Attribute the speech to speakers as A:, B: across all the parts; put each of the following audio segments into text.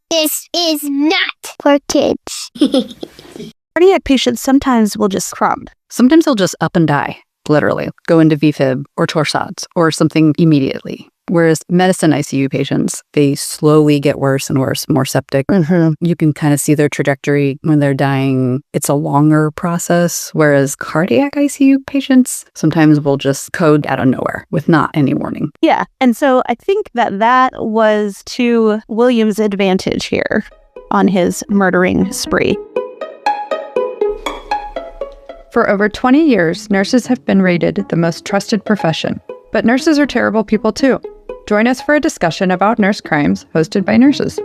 A: This is not for kids.
B: Cardiac patients sometimes will just crumb.
C: Sometimes they'll just up and die, literally, go into VFib or torsades or something immediately. Whereas medicine ICU patients, they slowly get worse and worse, more septic. You can kind of see their trajectory when they're dying. It's a longer process, whereas cardiac ICU patients sometimes will just code out of nowhere with not any warning.
B: Yeah, and so I think that was to William's advantage here on his murdering spree.
D: For over 20 years, nurses have been rated the most trusted profession. But nurses are terrible people too. Join us for a discussion about nurse crimes hosted by nurses.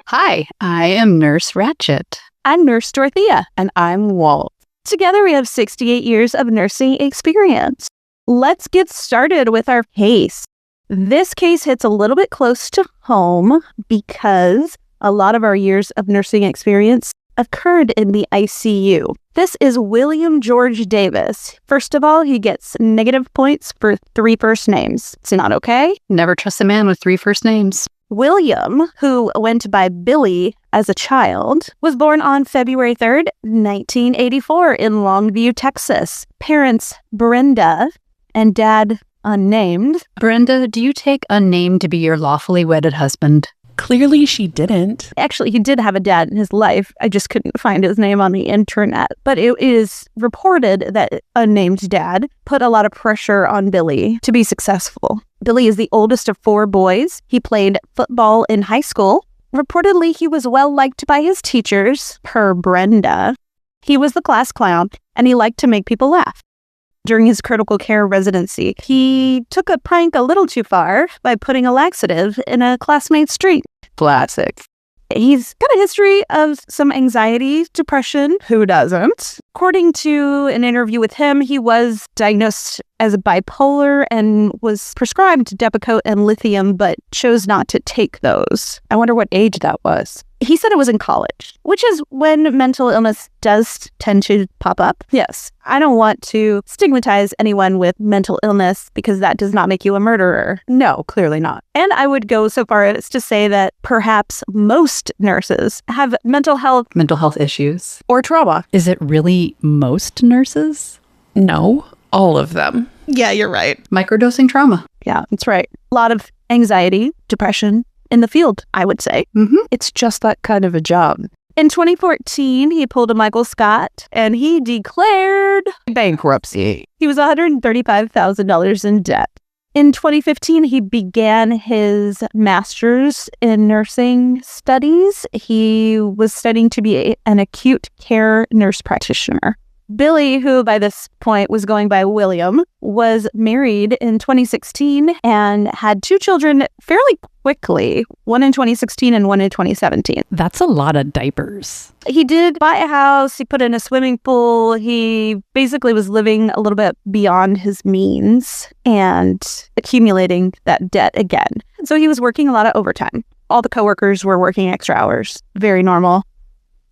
C: Hi, I am Nurse Ratchet.
B: I'm Nurse Dorothea.
E: And I'm Walt.
B: Together we have 68 years of nursing experience. Let's get started with our case. This case hits a little bit close to home because a lot of our years of nursing experience occurred in the ICU. This is William George Davis. First of all, he gets negative points for 3 first names. It's not okay.
C: Never trust a man with 3 first names.
B: William, who went by Billy as a child, was born on February 3rd, 1984 in Longview, Texas. Parents, Brenda, and dad, unnamed.
C: Brenda, do you take unnamed to be your lawfully wedded husband?
E: Clearly she didn't.
B: Actually, he did have a dad in his life. I just couldn't find his name on the internet. But it is reported that unnamed dad put a lot of pressure on Billy to be successful. Billy is the oldest of 4 boys. He played football in high school. Reportedly, he was well liked by his teachers, per Brenda. He was the class clown, and he liked to make people laugh. During his critical care residency, he took a prank a little too far by putting a laxative in a classmate's drink.
E: Classic.
B: He's got a history of some anxiety, depression. Who doesn't? According to an interview with him, he was diagnosed as bipolar and was prescribed Depakote and lithium, but chose not to take those.
E: I wonder what age that was.
B: He said it was in college, which is when mental illness does tend to pop up. Yes, I don't want to stigmatize anyone with mental illness because that does not make you a murderer.
E: No, clearly not.
B: And I would go so far as to say that perhaps most nurses have mental health
C: issues.
E: Or trauma.
C: Is it really most nurses?
E: No, all of them.
B: Yeah, you're right.
C: Microdosing trauma.
B: Yeah, that's right. A lot of anxiety, depression in the field, I would say.
E: It's just that kind of a job.
B: In 2014, he pulled a Michael Scott and he declared
E: Bankruptcy.
B: he was $135,000 in debt. In 2015, he began his master's in nursing studies. He was studying to be an acute care nurse practitioner. Billy, who by this point was going by William, was married in 2016 and had 2 children fairly quickly, one in 2016 and one in 2017.
C: That's a lot of diapers.
B: He did buy a house, he put in a swimming pool, he basically was living a little bit beyond his means and accumulating that debt again. So he was working a lot of overtime. All the coworkers were working extra hours. Very normal.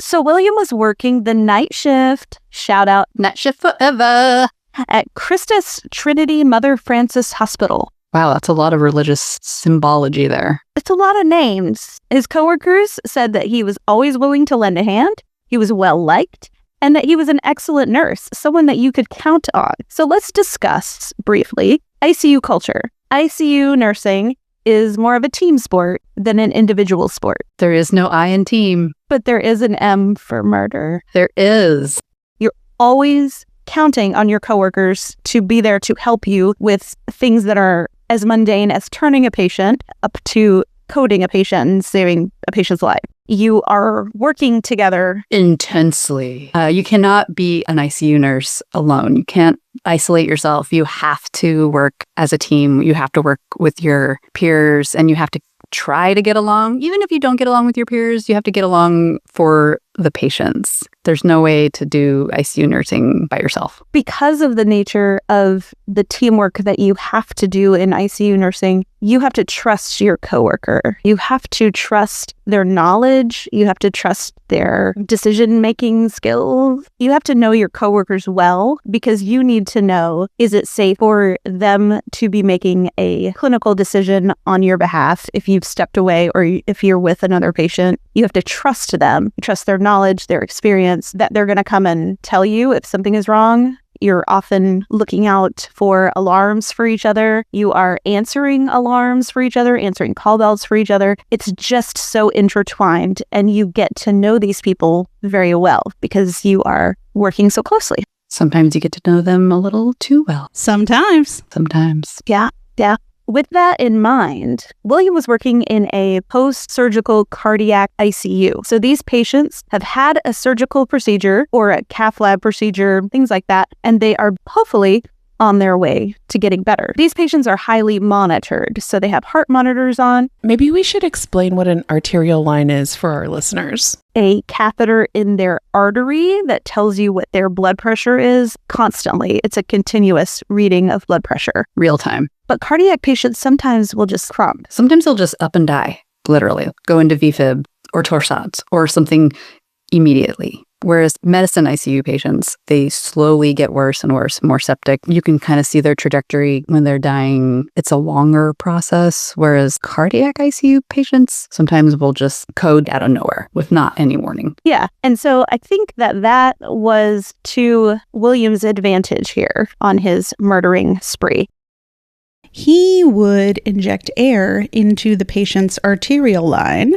B: So William was working the night shift, shout out,
C: Night shift forever,
B: at Christus Trinity Mother Frances Hospital.
C: Wow, that's a lot of religious symbology there.
B: It's a lot of names. His coworkers said that he was always willing to lend a hand, he was well liked, and that he was an excellent nurse, someone that you could count on. So let's discuss briefly ICU culture. ICU nursing is more of a team sport than an individual sport.
C: There is no I in team.
B: But there is an M for murder.
C: There is.
B: You're always counting on your coworkers to be there to help you with things that are as mundane as turning a patient up to coding a patient and saving a patient's life. You are working together
C: intensely. You cannot be an ICU nurse alone. You can't isolate yourself. You have to work as a team. You have to work with your peers and you have to try to get along. Even if you don't get along with your peers, you have to get along for the patients. There's no way to do ICU nursing by yourself.
B: Because of the nature of the teamwork that you have to do in ICU nursing, you have to trust your coworker. You have to trust their knowledge. You have to trust their decision-making skills. You have to know your coworkers well because you need to know, is it safe for them to be making a clinical decision on your behalf if you've stepped away or if you're with another patient? You have to trust them, trust their knowledge, their experience, that they're going to come and tell you if something is wrong. You're often looking out for alarms for each other. You are answering alarms for each other, answering call bells for each other. It's just so intertwined, and you get to know these people very well because you are working so closely.
C: Sometimes you get to know them a little too well.
F: Sometimes.
B: Yeah. With that in mind, William was working in a post-surgical cardiac ICU. So these patients have had a surgical procedure or a cath lab procedure, things like that, and they are hopefully on their way to getting better. These patients are highly monitored, so they have heart monitors on.
E: Maybe we should explain what an arterial line is for our listeners.
B: A catheter in their artery that tells you what their blood pressure is constantly. It's a continuous reading of blood pressure.
C: Real time.
B: But cardiac patients sometimes will just crump.
C: Sometimes they'll just up and die, literally, go into VFib or torsades or something immediately. Whereas medicine ICU patients, they slowly get worse and worse, more septic. You can kind of see their trajectory when they're dying. It's a longer process, whereas cardiac ICU patients sometimes will just code out of nowhere with not any warning.
B: Yeah. And so I think that was to William's advantage here on his murdering spree.
F: He would inject air into the patient's arterial line,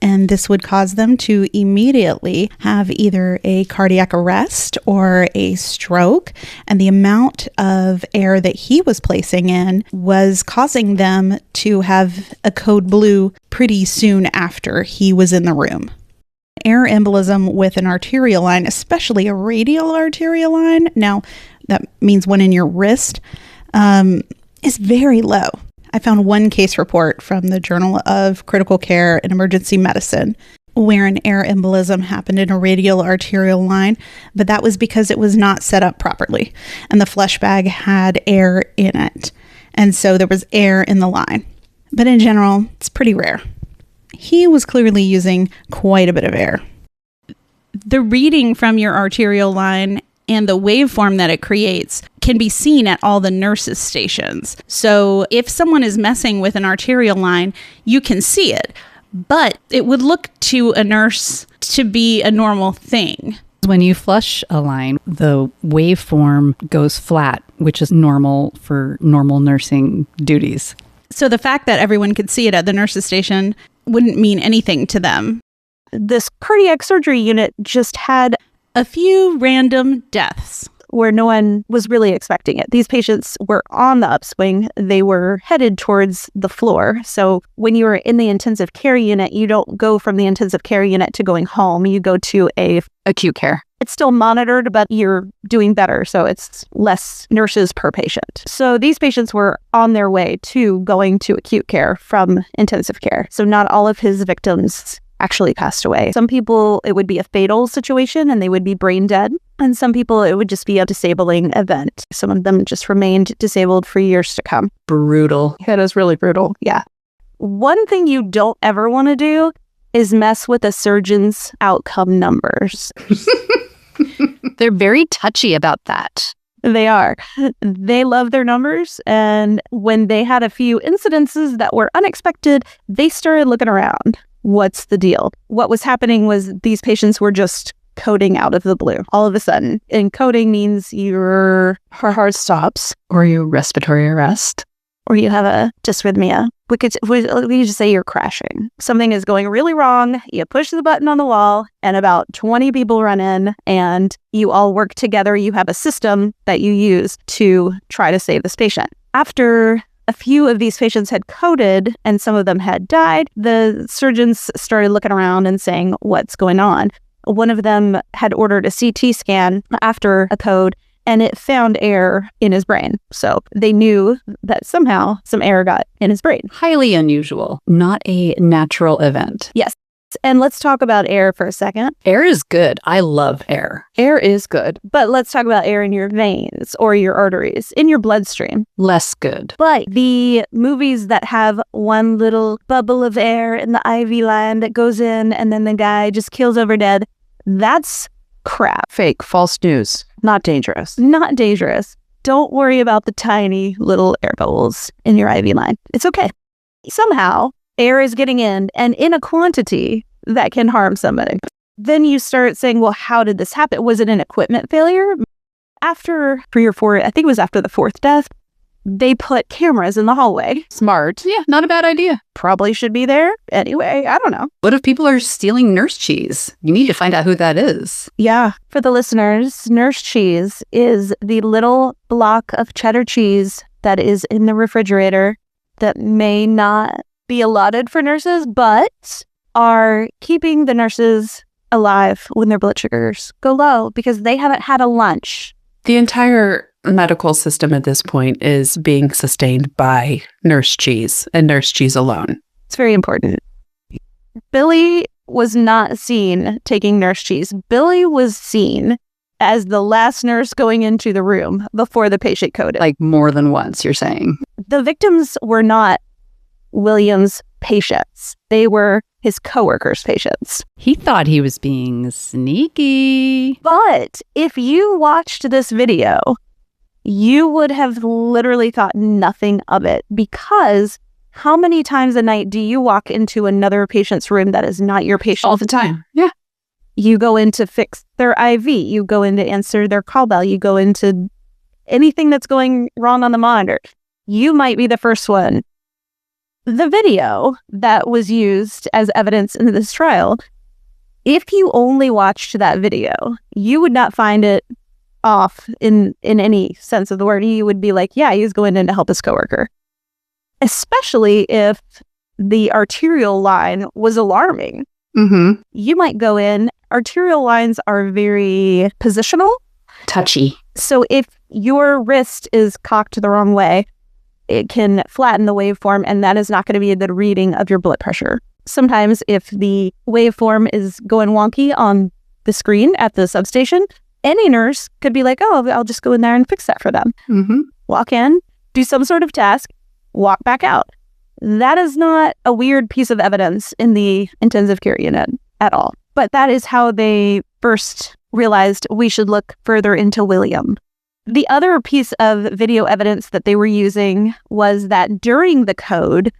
F: and this would cause them to immediately have either a cardiac arrest or a stroke. And the amount of air that he was placing in was causing them to have a code blue pretty soon after he was in the room. Air embolism with an arterial line, especially a radial arterial line, now that means one in your wrist, is very low. I found one case report from the Journal of Critical Care and Emergency Medicine where an air embolism happened in a radial arterial line, but that was because it was not set up properly and the flush bag had air in it. And so there was air in the line. But in general, it's pretty rare. He was clearly using quite a bit of air. The reading from your arterial line and the waveform that it creates can be seen at all the nurses' stations. So if someone is messing with an arterial line, you can see it, but it would look to a nurse to be a normal thing.
C: When you flush a line, the waveform goes flat, which is normal for normal nursing duties.
F: So the fact that everyone could see it at the nurses' station wouldn't mean anything to them.
B: This cardiac surgery unit just had
F: a few random deaths
B: where no one was really expecting it. These patients were on the upswing. They were headed towards the floor. So when you are in the intensive care unit, you don't go from the intensive care unit to going home. You go to a
C: acute care.
B: It's still monitored, but you're doing better. So it's less nurses per patient. So these patients were on their way to going to acute care from intensive care. So not all of his victims actually passed away. Some people, it would be a fatal situation and they would be brain dead. And some people, it would just be a disabling event. Some of them just remained disabled for years to come.
C: Brutal.
B: It is really brutal. Yeah. One thing you don't ever want to do is mess with a surgeon's outcome numbers.
C: They're very touchy about that.
B: They are. They love their numbers. And when they had a few incidences that were unexpected, they started looking around. What's the deal? What was happening was these patients were just coding out of the blue all of a sudden. And coding means your heart stops.
C: Or your respiratory arrest.
B: Or you have a dysrhythmia. We could just say you're crashing. Something is going really wrong. You push the button on the wall and about 20 people run in and you all work together. You have a system that you use to try to save this patient. After a few of these patients had coded and some of them had died, the surgeons started looking around and saying, what's going on? One of them had ordered a CT scan after a code and it found air in his brain. So they knew that somehow some air got in his brain.
C: Highly unusual, not a natural event.
B: Yes. And let's talk about air for a second.
C: Air is good. I love air.
E: Air is good.
B: But let's talk about air in your veins or your arteries, in your bloodstream.
C: Less good.
B: But the movies that have one little bubble of air in the IV line that goes in and then the guy just keels over dead, that's crap.
E: Fake, false news. Not dangerous.
B: Not dangerous. Don't worry about the tiny little air bubbles in your IV line. It's okay. Somehow, air is getting in and in a quantity that can harm somebody. Then you start saying, well, how did this happen? Was it an equipment failure? After 3 or 4, I think it was after the 4th death, they put cameras in the hallway.
E: Smart.
C: Yeah, not a bad idea.
B: Probably should be there anyway. I don't know.
C: What if people are stealing nurse cheese? You need to find out who that is.
B: Yeah. For the listeners, nurse cheese is the little block of cheddar cheese that is in the refrigerator that may not be allotted for nurses, but are keeping the nurses alive when their blood sugars go low because they haven't had a lunch.
E: The entire medical system at this point is being sustained by nurse cheese and nurse cheese alone.
B: It's very important. Billy was not seen taking nurse cheese. Billy was seen as the last nurse going into the room before the patient coded.
C: Like more than once, you're saying.
B: The victims were not William's patients. They were his coworkers' patients.
C: He thought he was being sneaky.
B: But if you watched this video, you would have literally thought nothing of it, because how many times a night do you walk into another patient's room that is not your patient?
C: All the time. Yeah.
B: You go in to fix their IV. You go in to answer their call bell. You go into anything that's going wrong on the monitor. You might be the first one. The video that was used as evidence in this trial, if you only watched that video, you would not find it off in any sense of the word. You would be like, yeah, he was going in to help his coworker. Especially if the arterial line was alarming.
C: Mm-hmm.
B: You might go in. Arterial lines are very positional.
C: Touchy.
B: So if your wrist is cocked the wrong way, it can flatten the waveform, and that is not going to be a good reading of your blood pressure. Sometimes if the waveform is going wonky on the screen at the substation, any nurse could be like, oh, I'll just go in there and fix that for them.
C: Mm-hmm.
B: Walk in, do some sort of task, walk back out. That is not a weird piece of evidence in the intensive care unit at all. But that is how they first realized we should look further into William. The other piece of video evidence that they were using was that during the code,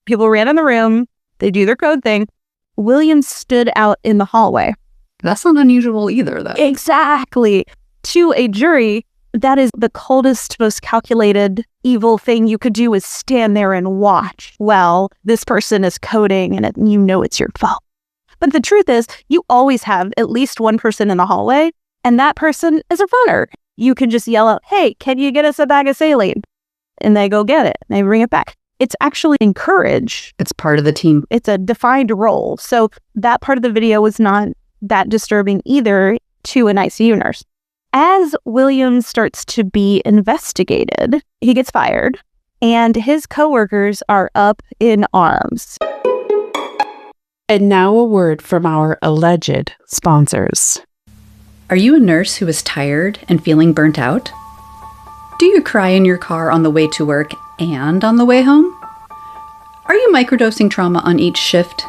B: people ran in the room, they do their code thing. William stood out in the hallway.
C: That's not unusual either, though.
B: Exactly. To a jury, that is the coldest, most calculated, evil thing you could do is stand there and watch while this person is coding and you know it's your fault. But the truth is, you always have at least one person in the hallway, and that person is a runner. You can just yell out, hey, can you get us a bag of saline? And they go get it. And they bring it back. It's actually encouraged.
C: It's part of the team.
B: It's a defined role. So that part of the video was not that disturbing either to an ICU nurse. As William starts to be investigated, he gets fired, and his coworkers are up in arms.
E: And now a word from our alleged sponsors.
C: Are you a nurse who is tired and feeling burnt out? Do you cry in your car on the way to work and on the way home? Are you microdosing trauma on each shift?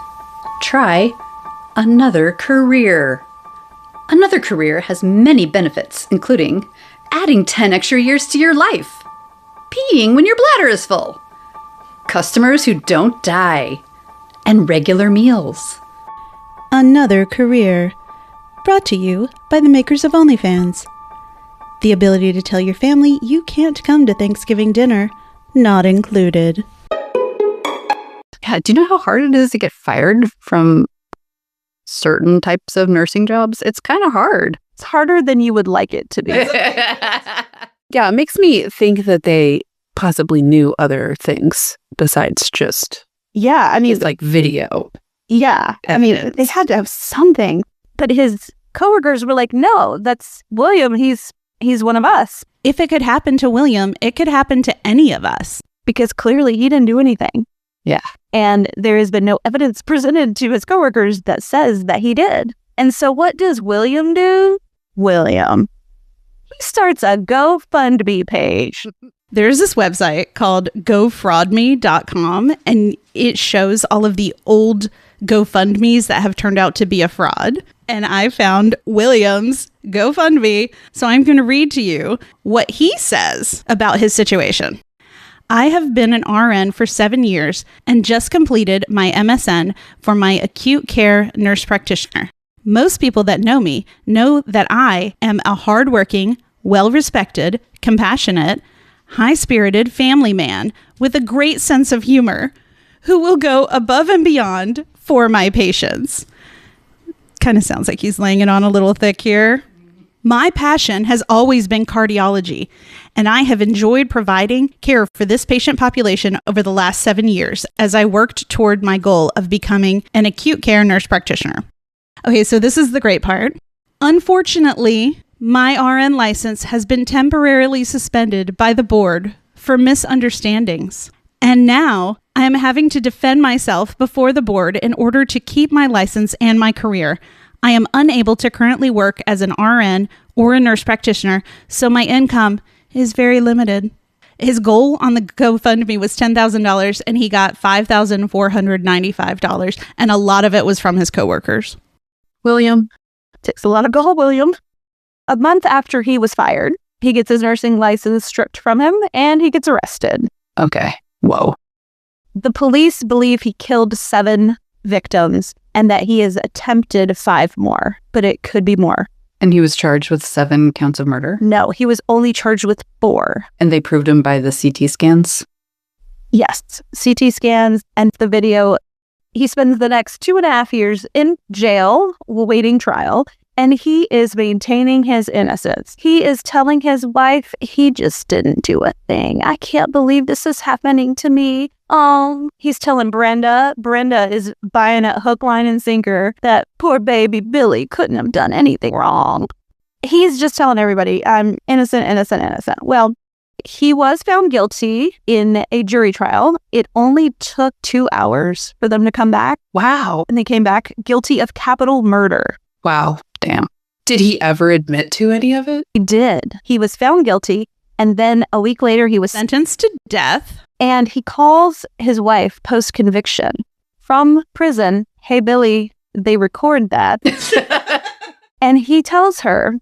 C: Try Another Career. Another Career has many benefits, including adding 10 extra years to your life, peeing when your bladder is full, customers who don't die, and regular meals.
F: Another Career. Brought to you by the makers of OnlyFans. The ability to tell your family you can't come to Thanksgiving dinner, not included.
C: Yeah, do you know how hard it is to get fired from certain types of nursing jobs? It's kind of hard.
B: It's harder than you would like it to be.
E: Yeah, it makes me think that they possibly knew other things besides just
B: Yeah, I mean,
E: like video.
B: yeah, I mean, they had to have something. But his coworkers were like, no, that's William. He's one of us.
F: If it could happen to William, it could happen to any of us.
B: Because clearly he didn't do anything.
C: Yeah.
B: And there has been no evidence presented to his coworkers that says that he did. And so what does William do? William, he starts a GoFundMe page.
F: There's this website called gofraudme.com, and it shows all of the old GoFundMes that have turned out to be a fraud. And I found William's GoFundMe, so I'm going to read to you what he says about his situation. I have been an RN for 7 years and just completed my MSN for my acute care nurse practitioner. Most people that know me know that I am a hardworking, well-respected, compassionate, high-spirited family man with a great sense of humor who will go above and beyond for my patients. Kind of sounds like he's laying it on a little thick here. My passion has always been cardiology, and I have enjoyed providing care for this patient population over the last 7 years as I worked toward my goal of becoming an acute care nurse practitioner. Okay, so this is the great part. Unfortunately, my RN license has been temporarily suspended by the board for misunderstandings. And now I am having to defend myself before the board in order to keep my license and my career. I am unable to currently work as an RN or a nurse practitioner, so my income is very limited. His goal on the GoFundMe was $10,000, and he got $5,495, and a lot of it was from his coworkers.
B: William, takes a lot of gall, William. A month after he was fired, he gets his nursing license stripped from him, and he gets arrested.
C: Okay. Whoa.
B: The police believe he killed 7 victims and that he has attempted 5 more, but it could be more.
C: And he was charged with 7 counts of murder?
B: No, he was only charged with 4.
C: And they proved him by the CT scans?
B: Yes, CT scans and the video. He spends the next 2.5 years in jail awaiting trial, and he is maintaining his innocence. He is telling his wife he just didn't do a thing. I can't believe this is happening to me. He's telling Brenda is buying a hook, line, and sinker that poor baby Billy couldn't have done anything wrong. He's just telling everybody, I'm innocent, innocent, innocent. Well, he was found guilty in a jury trial. It only took 2 hours for them to come back.
E: Wow.
B: And they came back guilty of capital murder.
E: Wow.
C: Damn.
E: Did he ever admit to any of it?
B: He did. He was found guilty. And then a week later, he was
F: Sentenced to death.
B: And he calls his wife post-conviction from prison. Hey, Billy, they record that. And he tells her,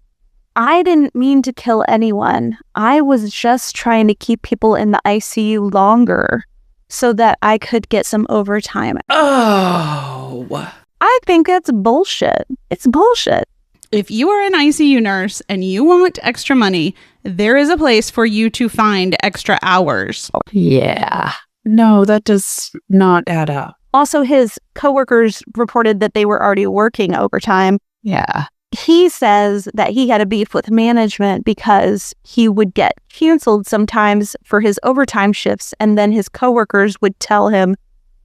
B: I didn't mean to kill anyone. I was just trying to keep people in the ICU longer so that I could get some overtime.
E: Oh.
B: I think that's bullshit. It's bullshit.
F: If you are an ICU nurse and you want extra money, there is a place for you to find extra hours.
C: Yeah.
E: No, that does not add up.
B: Also, his coworkers reported that they were already working overtime.
C: Yeah.
B: He says that he had a beef with management because he would get canceled sometimes for his overtime shifts, and then his coworkers would tell him,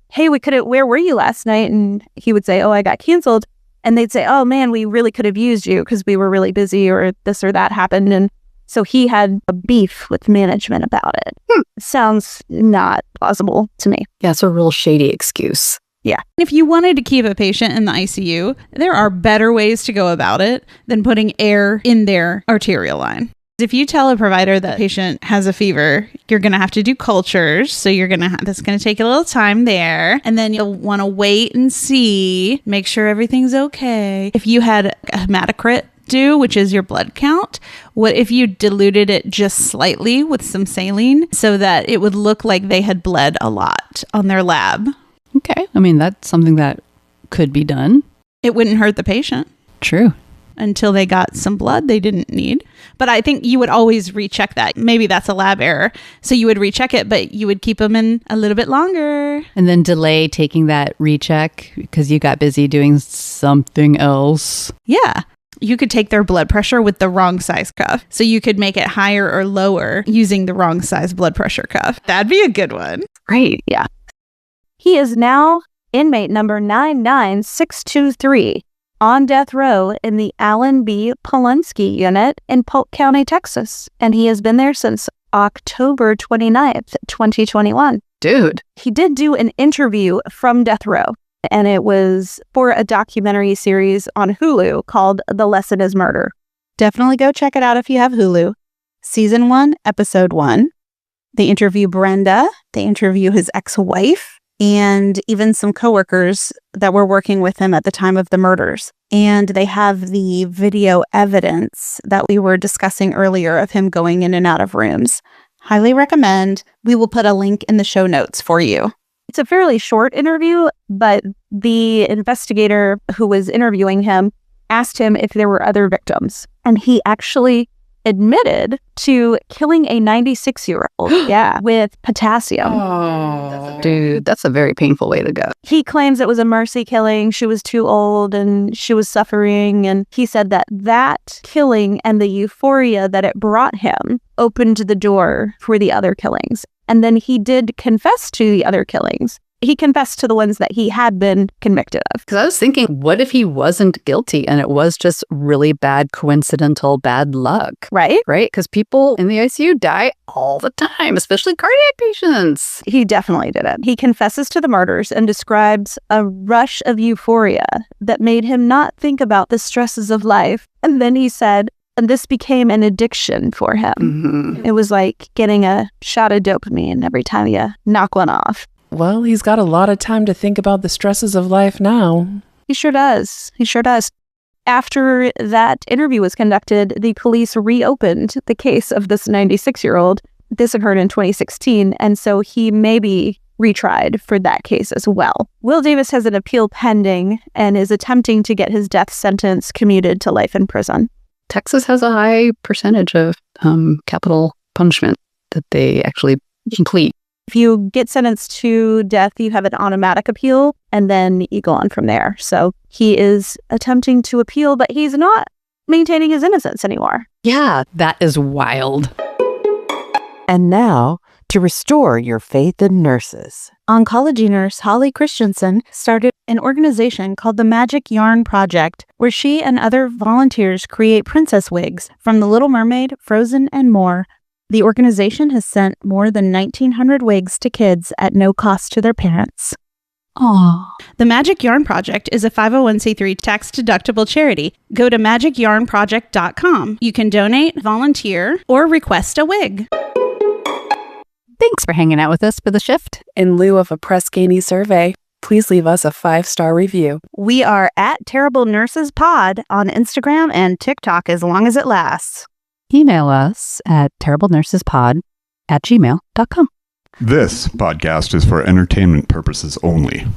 B: hey, where were you last night? And he would say, oh, I got canceled. And they'd say, oh, man, we really could have used you because we were really busy or this or that happened. And so he had a beef with management about it. Sounds not plausible to me.
C: Yeah, it's a real shady excuse.
B: Yeah.
F: If you wanted to keep a patient in the ICU, there are better ways to go about it than putting air in their arterial line. If you tell a provider that a patient has a fever, you're going to have to do cultures. So that's going to take a little time there. And then you'll want to wait and see, make sure everything's okay. If you had a hematocrit due, which is your blood count, what if you diluted it just slightly with some saline so that it would look like they had bled a lot on their lab?
C: Okay. I mean, that's something that could be done.
F: It wouldn't hurt the patient.
C: True.
F: Until they got some blood they didn't need. But I think you would always recheck that. Maybe that's a lab error. So you would recheck it, but you would keep them in a little bit longer.
C: And then delay taking that recheck because you got busy doing something else.
F: Yeah. You could take their blood pressure with the wrong size cuff. So you could make it higher or lower using the wrong size blood pressure cuff. That'd be a good one.
B: Great. Yeah. He is now inmate number 99623. On death row in the Allen B. Polonsky unit in Polk County, Texas, and he has been there since October 29th, 2021.
C: dude.
B: He did do an interview from death row, and it was for a documentary series on Hulu called The Lesson is Murder. Definitely go check it out if you have Hulu. Season 1, Episode 1. They interview Brenda. They interview his ex-wife and even some coworkers that were working with him at the time of the murders. And they have the video evidence that we were discussing earlier of him going in and out of rooms. Highly recommend. We will put a link in the show notes for you. It's a fairly short interview, but the investigator who was interviewing him asked him if there were other victims. And he actually admitted to killing a 96-year-old with potassium.
E: Oh,
C: Dude, that's a very painful way to go.
B: He claims it was a mercy killing. She was too old and she was suffering. And he said that killing and the euphoria that it brought him opened the door for the other killings. And then he did confess to the other killings. He confessed to the ones that he had been convicted of.
C: Because I was thinking, what if he wasn't guilty and it was just really bad, coincidental bad luck?
B: Right?
C: Right? Because people in the ICU die all the time, especially cardiac patients.
B: He definitely did it. He confesses to the murders and describes a rush of euphoria that made him not think about the stresses of life. And then he said, and this became an addiction for him.
C: Mm-hmm.
B: It was like getting a shot of dopamine every time you knock one off.
E: well, he's got a lot of time to think about the stresses of life now.
B: He sure does. He sure does. After that interview was conducted, the police reopened the case of this 96-year-old. This occurred in 2016, and so he may be retried for that case as well. Will Davis has an appeal pending and is attempting to get his death sentence commuted to life in prison.
C: Texas has a high percentage of capital punishment that they actually complete.
B: If you get sentenced to death, you have an automatic appeal, and then you go on from there. So he is attempting to appeal, but he's not maintaining his innocence anymore.
C: Yeah, that is wild.
G: And now, to restore your faith in nurses.
F: Oncology nurse Holly Christensen started an organization called the Magic Yarn Project, where she and other volunteers create princess wigs from The Little Mermaid, Frozen, and more. The organization has sent more than 1,900 wigs to kids at no cost to their parents.
C: Aww.
F: The Magic Yarn Project is a 501c3 tax-deductible charity. Go to magicyarnproject.com. You can donate, volunteer, or request a wig.
C: Thanks for hanging out with us for The Shift.
E: In lieu of a Press Ganey survey, please leave us a 5-star review.
B: We are at Terrible Nurses Pod on Instagram and TikTok as long as it lasts.
C: Email us at terriblenursespod@gmail.com.
H: This podcast is for entertainment purposes only.